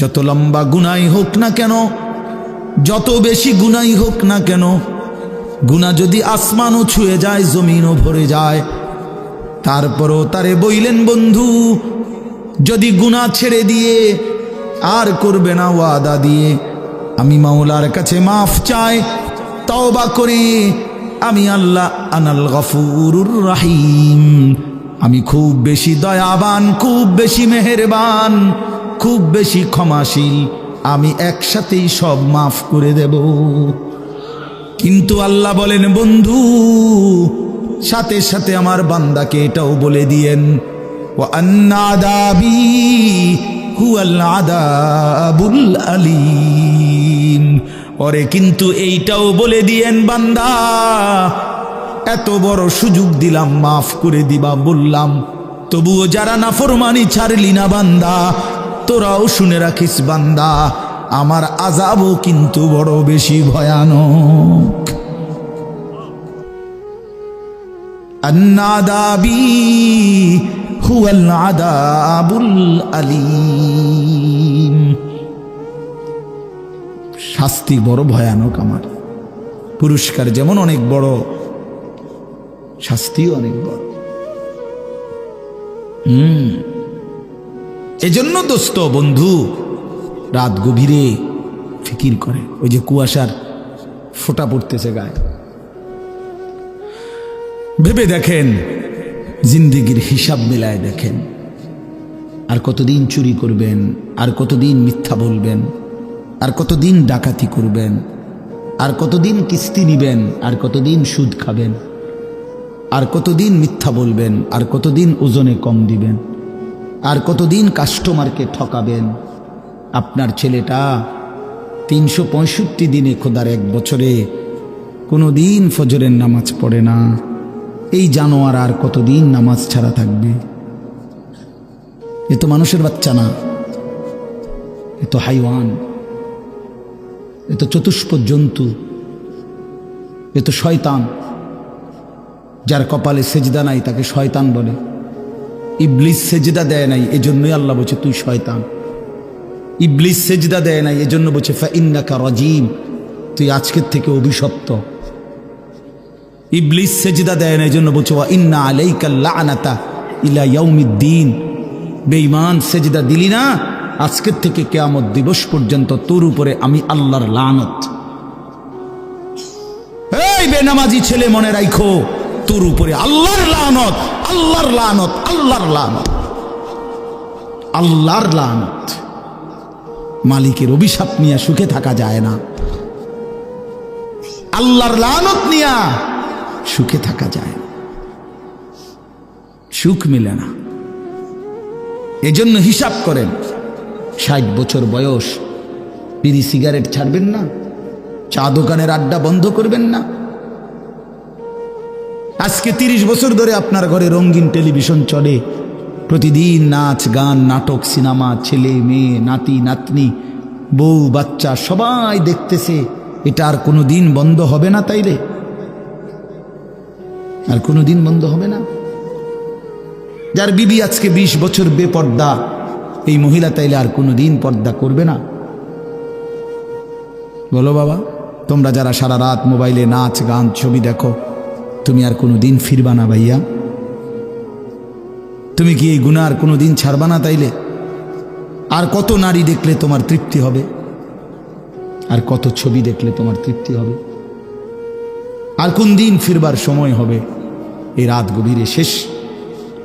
যত লম্বা গুনাহ হোক না কেন, যত বেশি গুনাহ হোক না কেন, গুনাহ যদি আসমানও ছুঁয়ে যায়, জমিনও ভরে যায়, তারপরও তারে বইলেন, বন্ধু যদি গুনাহ ছেড়ে দিয়ে আর করবে না ওয়াদা দিয়ে, আমি মাওলার কাছে মাফ চাই, তওবা করে, আমি আল্লাহ আনাল গফুরুর রহিম, আমি খুব বেশি দয়াবান, খুব বেশি মেহেরবান, খুব বেশি ক্ষমাশীল, আমি একসাথেই সব মাফ করে দেব। কিন্তু আল্লাহ বলেন, বন্ধু সাথে সাথে আমার বান্দাকে এটাও বলে দিয়েন, ওয়া আন্না আযাবি হুয়াল আযাবুল আলীম। ওরে কিন্তু এইটাও বলে দিয়েন, বান্দা এত বড় সুযোগ দিলাম, মাফ করে দিবা বললাম, তবুও যারা নাফরমানি ছাড়লি না বান্দা, তোরাও শুনে রাখিস বান্দা, আমার আযাবও কিন্তু বড় বেশি ভয়ানক। আন্না আযাবি হুয়াল আযাবুল আলীম। শাস্তি বড় ভয়ানক আমার, পুরস্কার যেমন অনেক বড়, শাস্তিও অনেক বড়। এজন্য দোস্ত বন্ধু রাত গভীরে ফিকির করে, ওই যে কুয়াশার ফোঁটা পড়তেছে গায়ে, ভেবে দেখেন, জিন্দেগির হিসাব মিলায় দেখেন। আর কতদিন চুরি করবেন, আর কতদিন মিথ্যা বলবেন, আর কতদিন ডাকাতি করবেন, আর কতদিন কিস্তি নিবেন, আর কতদিন সুদ খাবেন, আর কতদিন মিথ্যা বলবেন, আর কতদিন ওজনে কম দিবেন, আর কতদিন কাস্টমারকে ঠকাবেন। আপনার ছেলেটা 365 দিনে, খোদার এক বছরে কোনো দিন ফজরের নামাজ পড়ে না। এই জানোয়ার আর কতদিন নামাজ ছাড়া থাকবে? এ তো মানুষের বাচ্চা না, এ তো হাইওয়ান, এ তো চতুষ্পদ জন্তু, এ তো শয়তান। যার কপালে সেজদা নাই তাকে শয়তান বলে। ইবলিস সেজদা দেয় নাই, এজন্যই আল্লাহ বলছে তুই শয়তান। ইবলিস সেজদা দেয় নাই, এজন্য বলছে ফাইন্নাকা রাজিম, তুই আজকের থেকে অভিশপ্ত। ইবলিস সেজদা দেয় না, এজন্য বলছে ওয়া ইন্না আলাইকা লাআনাতা ইলা ইয়াউমিদ্দিন। বেঈমান, সেজদা দিলি না, আজকের থেকে কিয়ামত দিবস পর্যন্ত তোর উপরে আমি আল্লাহর লানত। এই বেনামাজি ছেলে, মনে রাখো, তোর উপরে আল্লাহর লানত, আল্লাহর লানত, আল্লাহর লানত, আল্লাহর লানত। মালিকের অভিশাপ নিয়ে সুখে থাকা যায় না, আল্লাহর লানত নিয়ে সুখে থাকা যায় না, সুখ মিলে না। এজন্য হিসাব করেন, 60 বছর বয়স, বিড়ি সিগারেট ছাড়বেন না, চা দোকানের আড্ডা বন্ধ করবেন না। আজকে 30 বছর ধরে আপনার ঘরে রঙিন টেলিভিশন চলে, প্রতিদিন নাচ গান নাটক সিনেমা, ছেলে মেয়ে নাতি নাতনি বউ বাচ্চা সবাই দেখতেছে। এটা আর কোনো দিন বন্ধ হবে না? তাইলে আর কোনো দিন বন্ধ হবে না? যার বিবি আজকে 20 বছর বেপর্দা, এই মহিলা তাইলে আর কোনো দিন পর্দা করবে না? বলো বাবা, তোমরা যারা সারা রাত মোবাইলে নাচ গান ছবি দেখো, তুমি আর কোনো দিন ফিরবা না ভাইয়া? তুমি কি এই গুনাহ আর কোনো দিন ছাড়বা না? তাইলে আর কত নারী দেখলে তোমার তৃপ্তি হবে? আর কত ছবি দেখলে তোমার তৃপ্তি হবে? আর কোন দিন ফিরবার সময় হবে? এই রাত গভীরে শেষ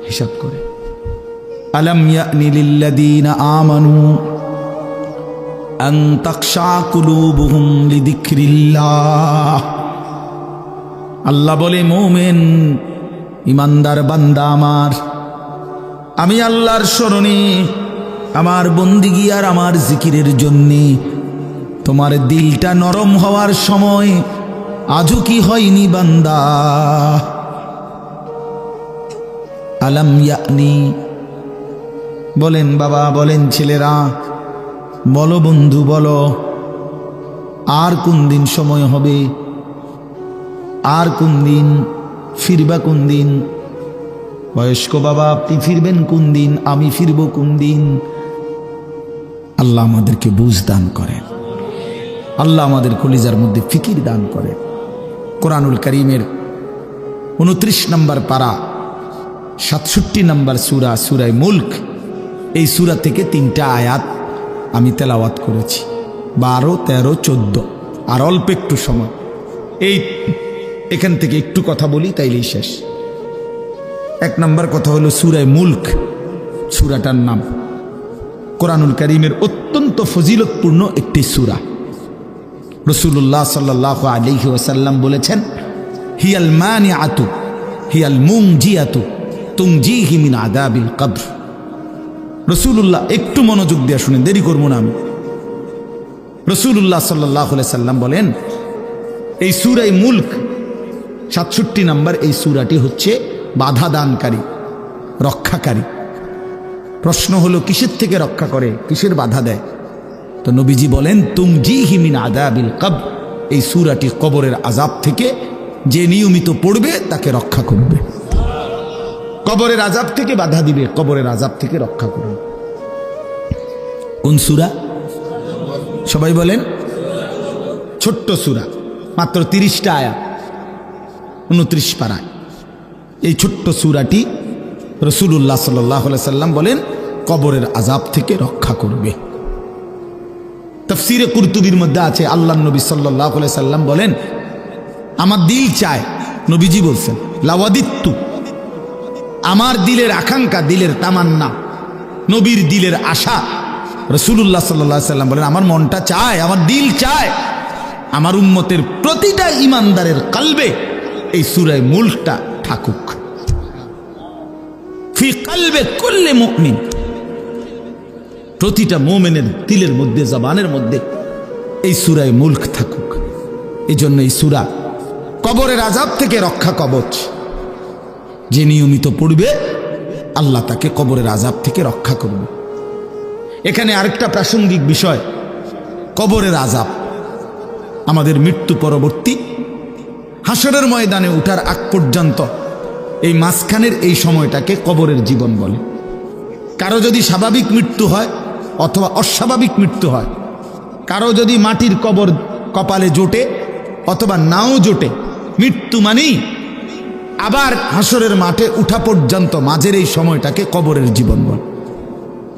হিসাব করে। আলাম ইয়ানি লিল্লাযীনা আমানু আন তাখশা কুলুবুহুম লিযিকরিল্লাহ। আল্লাহ বলে, মুমিন ইমানদার বান্দা আমার, আমি আল্লাহর স্মরণে, আমার বন্দিগি আর আমার জিকিরের জন্যে তোমার দিলটা নরম হওয়ার সময় আজও কি হয়নি বান্দা? আলাম ইয়ানি, বলেন বাবা, বলেন ছেলেরা, বলো বন্ধু, বলো, আর কোন দিন সময় হবে? আর কোন দিন ফিরবা? কোন দিন? বয়স্ক বাবা, আপনি ফিরবেন কোন দিন? আমি ফিরবো কোন দিন? আল্লাহ আমাদেরকে বুঝ দান করেন, আল্লাহ আমাদের কলিজার মধ্যে ফিকির দান করেন। কোরআনুল কারীমের 29 নম্বর পারা, 67 নম্বর সূরা, সূরায়ে মুলক। এই সূরা থেকে 3টা আয়াত আমি তেলাওয়াত করেছি, 12, 13, 14। আর অল্প একটু সময়, এখান থেকে একটু কথা বলি, তাইলেই শেষ। 1 নম্বর কথা হলো সূরায়ে মুলক। সূরাটার নাম কোরআনুল কারীমের অত্যন্ত ফজিলতপূর্ণ একটি সূরা। রাসূলুল্লাহ সাল্লাল্লাহু আলাইহি ওয়াসাল্লাম বলেছেন, হিয়াল মানিআতু হিয়াল মুনজিয়াতু তুনজিহি মিন আযাবিল কবর। রাসূলুল্লাহ, একটু মনোযোগ দিয়ে শুনেন, দেরি করব না আমি। রাসূলুল্লাহ সাল্লাল্লাহু আলাইহি সাল্লাম বলেন, এই সূরায়ে মুলক 67 নম্বর এই সূরাটি হচ্ছে বাধা দানকারী, রক্ষাকারী। প্রশ্ন হলো, কিসের থেকে রক্ষা করে, কিসের বাধা দেয়? তো নবীজি বলেন, তুনজিহি মিন আযাবিল কবর। এই সূরাটি কবরের আযাব থেকে যে নিয়মিত পড়বে তাকে রক্ষা করবে, কবরের আযাব থেকে বাধা দিবে, কবরের আযাব থেকে রক্ষা করবে। কোন সূরা? সবাই বলেন। ছোট্ট সূরা, মাত্র 30টা আয়াত, 29 পারায়। এই ছোট্ট সূরাটি রাসূলুল্লাহ সাল্লাল্লাহু আলাইহি সাল্লাম বলেন কবরের আযাব থেকে রক্ষা করবে। তাফসীরে কুরতুবীর মধ্যে আছে, আল্লাহর নবী সাল্লাল্লাহু আলাইহি সাল্লাম বলেন, আমার দিল চায় নবীজি বলছেন লাওয়াদিত্তু, আমার দিলের আকাঙ্ক্ষা, দিলের তামান্না, নবীর দিলের আশা। রাসূলুল্লাহ সাল্লাল্লাহু আলাইহি সাল্লাম বলেন আমার মনটা চায়, আমার দিল চায় আমার উম্মতের প্রতিটা ইমানদারের কলবে এই সূরা মুলকটা থাকুক। ফি কলবে কুল্লি মুমিন, প্রতিটা মুমিনের দিলের মধ্যে, জবানের মধ্যে এই সূরা মুলক থাকুক। এই জন্য এই সূরা কবরের আযাব থেকে রক্ষা কবচ। যে নিয়মিত পড়বে আল্লাহ তাকে কবরের আযাব থেকে রক্ষা করবে। এখানে আরেকটা প্রাসঙ্গিক বিষয়, কবরের আযাব আমাদের মৃত্যু পরবর্তী হাসরের ময়দানে ওঠার আগ পর্যন্ত এই মাঝখানের এই সময়টাকে কবরের জীবন বলে। কারো যদি স্বাভাবিক মৃত্যু হয় অথবা অস্বাভাবিক মৃত্যু হয়, কারো যদি মাটির কবর কপালে জোটে অথবা নাও জোটে, মৃত্যু মানেই আবার হাসরের মাঠে উঠা পর্যন্ত মাঝের এই সময়টাকে কবরের জীবন বলে।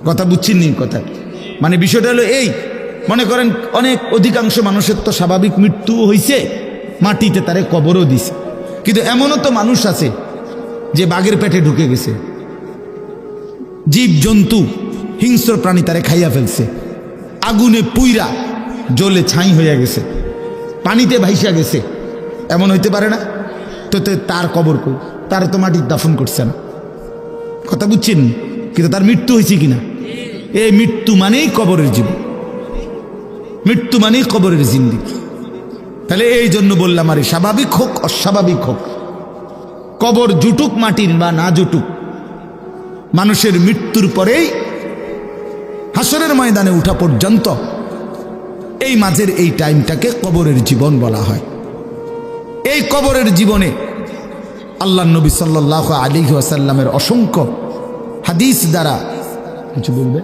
কথা বুঝছেন নি? কথা মানে বিষয়টা হলো এই, মনে করেন অনেক অধিকাংশ মানুষের তো স্বাভাবিক মৃত্যু হয়েছে, মাটিতে তারে কবরও দিছে, কিন্তু এমনও তো মানুষ আছে যে বাঘের পেটে ঢুকে গেছে, জীব জন্তু হিংস্র প্রাণী তারে খাইয়া ফেলছে, আগুনে পুইরা জ্বলে ছাই হইয়া গেছে, পানিতে ভাইসা গেছে, এমন হইতে পারে না? তো তার কবর কই? তার তো মাটির দাফন করছে না। কথা বুঝছেন? কিন্তু তার মৃত্যু হয়েছে কিনা? এই মৃত্যু মানেই কবরের জীবন, মৃত্যু মানেই কবরের জিন্দেগি। তাহলে এই জন্য বললাম, আরে স্বাভাবিক হোক অস্বাভাবিক হোক, কবর জুটুক মাটির বা না জুটুক, মানুষের মৃত্যুর পরেই হাসরের ময়দানে উঠা পর্যন্ত এই মাঝের এই টাইমটাকে কবরের জীবন বলা হয়। এই কবরের জীবনে আল্লাহর নবী সাল্লাল্লাহু আলাইহি ওয়াসাল্লামের অসংখ্য হাদিস দ্বারা কিছু বলবে।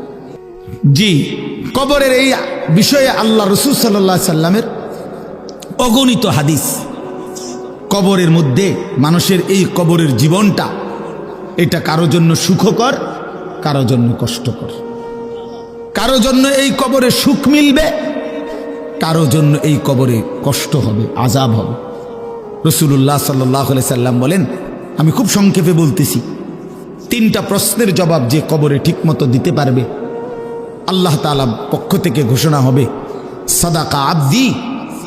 জি, কবরের এই বিষয়ে আল্লাহ রাসূল সাল্লাল্লাহু আলাইহি সাল্লামের অগণিত হাদিস। কবরের মধ্যে মানুষের এই কবরের জীবনটা, এটা কারো জন্য সুখকর, কারো জন্য কষ্টকর, কারো জন্য এই কবরে সুখ মিলবে, কারো জন্য এই কবরে কষ্ট হবে, আযাব হবে। রাসূলুল্লাহ সাল্লাল্লাহু আলাইহি সাল্লাম বলেন, আমি খুব সংক্ষেপে বলতেছি, 3টা প্রশ্নের জবাব যে কবরে ঠিকমতো দিতে পারবে, আল্লাহ তাআলা পক্ষ থেকে ঘোষণা হবে সাদাকা আবদি,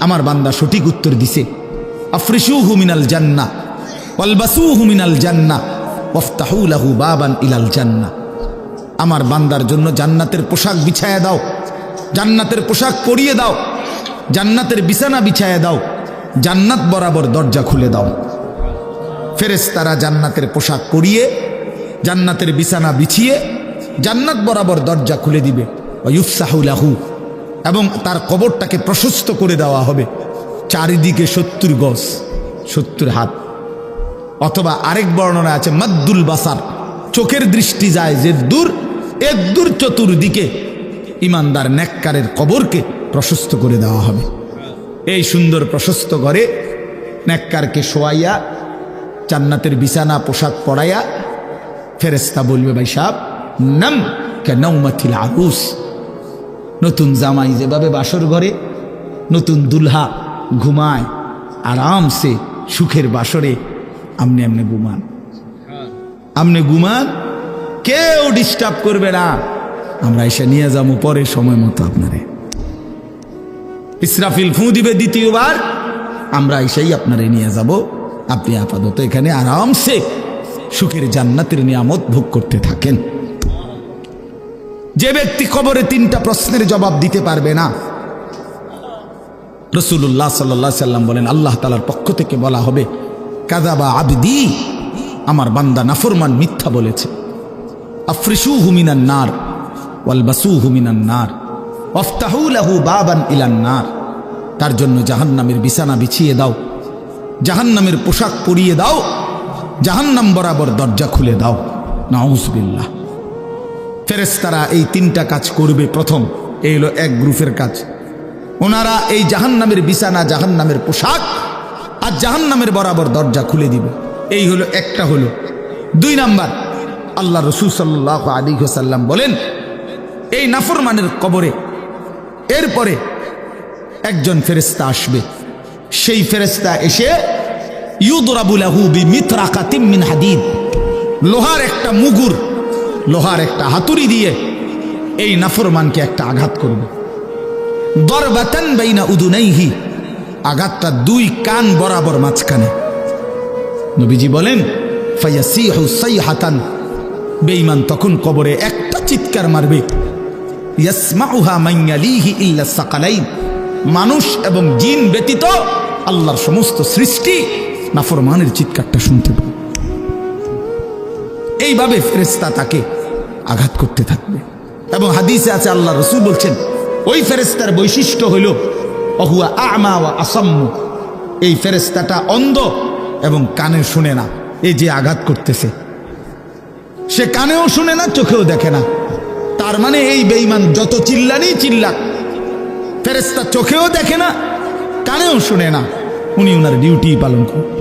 আমার বান্দা সঠিক উত্তর দিছে। আফরিশুহু মিনাল জান্নাহ ওয়ালবাসুহু মিনাল জান্নাহ ওয়াফতাহু লাহু বাবান ইলাল জান্নাহ, আমার বান্দার জন্য জান্নাতের পোশাক বিছায়া দাও, জান্নাতের পোশাক পরিয়ে দাও, জান্নাতের বিছানা বিছায়া দাও, জান্নাত বরাবর দরজা খুলে দাও। ফেরেশতারা জান্নাতের পোশাক পরিয়ে, জান্নাতের বিছানা বিছিয়ে জান্নাত বরাবর দরজা খুলে দিবে। ওয়ুফসাহু লাহু, এবং তার কবরটাকে প্রশস্ত করে দেওয়া হবে, চারিদিকে 70 গজ, 70 হাত, অথবা আরেক বর্ণনা আছে মাদ্দুল বাসার, চোখের দৃষ্টি যায় যে দূর, এর দূর চতুর্দিকে ইমানদার নেককারের কবরকে প্রশস্ত করে দেওয়া হবে। এই সুন্দর প্রশস্ত করে নেককারকে শোয়াইয়া জান্নাতের বিছানা পোশাক পরাইয়া ফেরেশতা বলবে, ভাই সাহেব নাম কানাউমাতিল আরুস, নতুন জামাই যেভাবে বাসর ঘরে নতুন দুলহা ঘুমায় আরামসে সুখের বাসরে, আমনে আমনে ঘুমান, আমনে ঘুমান, কেউ ডিস্টার্ব করবে না, আমরা এসে নিয়ে যাবো পরে সময় মতো আপনারে। ইসরাফিল ফু দিবে দ্বিতীয়বার, আমরা এসেই আপনারে নিয়ে যাব, আপনি আপাতত এখানে আরামসে সুখের জান্নাতের নিয়ামত ভোগ করতে থাকেন। যে ব্যক্তি কবরে 3টা প্রশ্নের জবাব দিতে পারবে না, রাসূলুল্লাহ সাল্লাল্লাহু আলাইহি সাল্লাম বলেন, আল্লাহ তাআলার পক্ষ থেকে বলা হবে কাযাবা আবদি, আমার বান্দা নাফরমান মিথ্যা বলেছে। আফরিশুহু মিনান নার ওয়ালবাসুহু মিনান নার ওয়াফতাহু লাহু বাবান ইলান নার, তার জন্য জাহান্নামের বিছানা বিছিয়ে দাও, জাহান্নামের পোশাক পরিয়ে দাও, জাহান্নাম বরাবর দরজা খুলে দাও। নাউযুবিল্লাহ। ফেরেশতারা এই 3টা কাজ করবে। প্রথম, এই হলো এক গ্রুপের কাজ, ওনারা এই জাহান্নামের বিছানা, জাহান্নামের পোশাক আর জাহান্নামের বরাবর দরজা খুলে দিবে। এই হলো একটা হলো। 2 নাম্বার, আল্লাহ রাসূল সাল্লাল্লাহু আলাইহি ওয়াসাল্লাম বলেন, এই নাফরমানের কবরে এরপরে একজন ফেরেশতা আসবে, সেই ফেরেশতা এসে ইউদরাবু লাহু বিমিতরাকাতিম মিন হাদিদ, লোহার একটা মুগুর, লোহার একটা হাতুড়ি দিয়ে এই নাফরমানকে একটা আঘাত করবে। দরবাতান বাইনা উদুনাইহি, আঘাতটা দুই কান বরাবর মাঝখানে। নবীজি বলেন ফায়াসিহু সাইহাতান, বেঈমান তখন কবরে একটা চিৎকার মারবে, ইয়াসমাউহা মান ইয়ালিহি ইল্লা সাকালাইন, মানুষ এবং জিন ব্যতীত আল্লাহর সমস্ত সৃষ্টি নাফরমানের চিৎকারটা শুনতে পাবে। এইভাবে ফেরেশতা তাকে আঘাত করতে থাকবে। এবং হাদিসে আছে আল্লাহ রাসূল বলছেন ওই ফেরেশতার বৈশিষ্ট্য হইল অহুয়া আ'মা ওয়া আসাম্মু, এই ফেরেশতাটা অন্ধ এবং কানে শুনে না। এই যে আঘাত করতেছে, সে কানেও শুনে না, চোখেও দেখে না। তার মানে এই বেঈমান যত চিল্লানি চিল্লাক, ফেরেশতা চোখেও দেখে না, কানেও শুনে না, উনি ওনার ডিউটি পালন করেন।